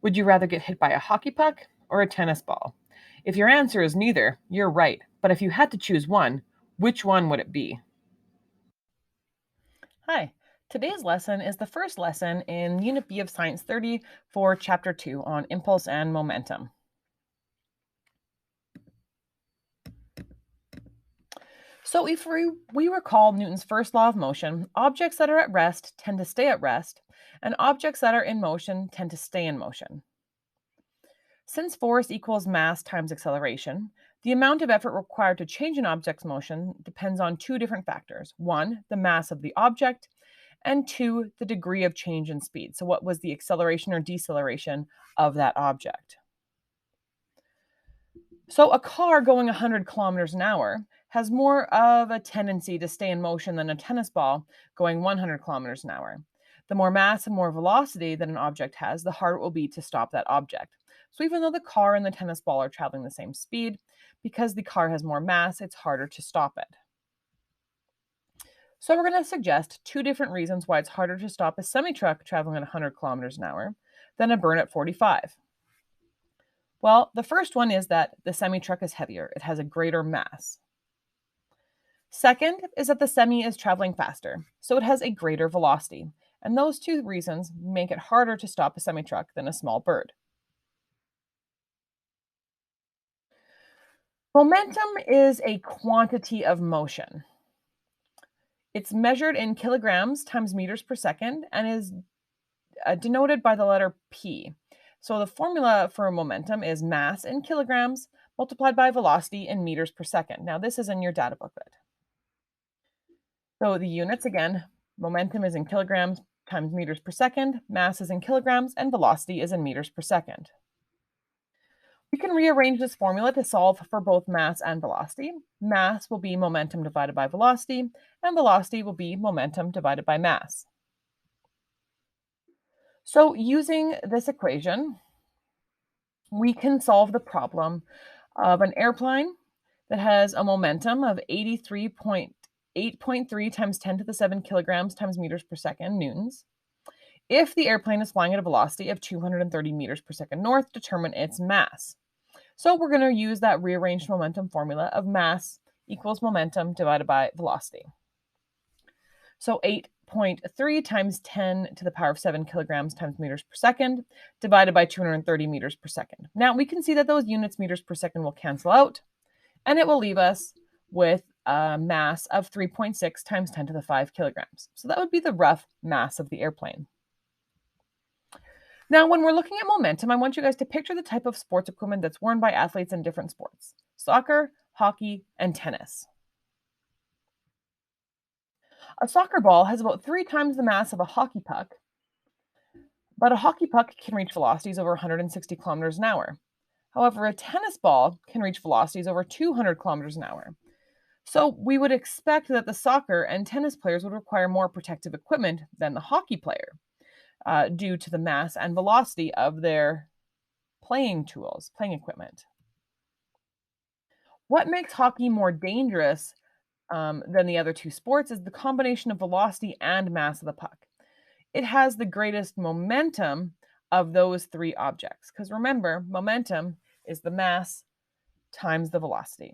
Would you rather get hit by a hockey puck or a tennis ball? If your answer is neither, you're right. But if you had to choose one, which one would it be? Hi, today's lesson is the first lesson in Unit B of Science 30 for Chapter 2 on impulse and momentum. So if we recall Newton's first law of motion, objects that are at rest tend to stay at rest, and objects that are in motion tend to stay in motion. Since force equals mass times acceleration, the amount of effort required to change an object's motion depends on two different factors. One, the mass of the object, and two, the degree of change in speed. So what was the acceleration or deceleration of that object? So a car going 100 kilometers an hour has more of a tendency to stay in motion than a tennis ball going 100 kilometers an hour. The more mass and more velocity that an object has, the harder it will be to stop that object. So even though the car and the tennis ball are traveling the same speed, because the car has more mass, it's harder to stop it. So we're going to suggest two different reasons why it's harder to stop a semi-truck traveling at 100 kilometers an hour than a burn at 45. Well, the first one is that the semi-truck is heavier. It has a greater mass. Second is that the semi is traveling faster, so it has a greater velocity. And those two reasons make it harder to stop a semi-truck than a small bird. Momentum is a quantity of motion. It's measured in kilograms times meters per second and is denoted by the letter P. So the formula for momentum is mass in kilograms multiplied by velocity in meters per second. Now this is in your data booklet. So the units again, momentum is in kilograms times meters per second, mass is in kilograms, and velocity is in meters per second. We can rearrange this formula to solve for both mass and velocity. Mass will be momentum divided by velocity, and velocity will be momentum divided by mass. So using this equation, we can solve the problem of an airplane that has a momentum of 83.8.3 times 10 to the 7 kilograms times meters per second newtons. If the airplane is flying at a velocity of 230 meters per second north, determine its mass. So we're going to use that rearranged momentum formula of mass equals momentum divided by velocity. So 8.3 times 10 to the power of 7 kilograms times meters per second divided by 230 meters per second. Now we can see that those units meters per second will cancel out, and it will leave us with a mass of 3.6 times 10 to the 5 kilograms. So that would be the rough mass of the airplane. Now, when we're looking at momentum, I want you guys to picture the type of sports equipment that's worn by athletes in different sports: soccer, hockey, and tennis. A soccer ball has about 3 times the mass of a hockey puck, but a hockey puck can reach velocities over 160 kilometers an hour. However, a tennis ball can reach velocities over 200 kilometers an hour. So we would expect that the soccer and tennis players would require more protective equipment than the hockey player, due to the mass and velocity of their playing tools, playing equipment. What makes hockey more dangerous than the other two sports is the combination of velocity and mass of the puck. It has the greatest momentum of those three objects, because remember, momentum is the mass times the velocity.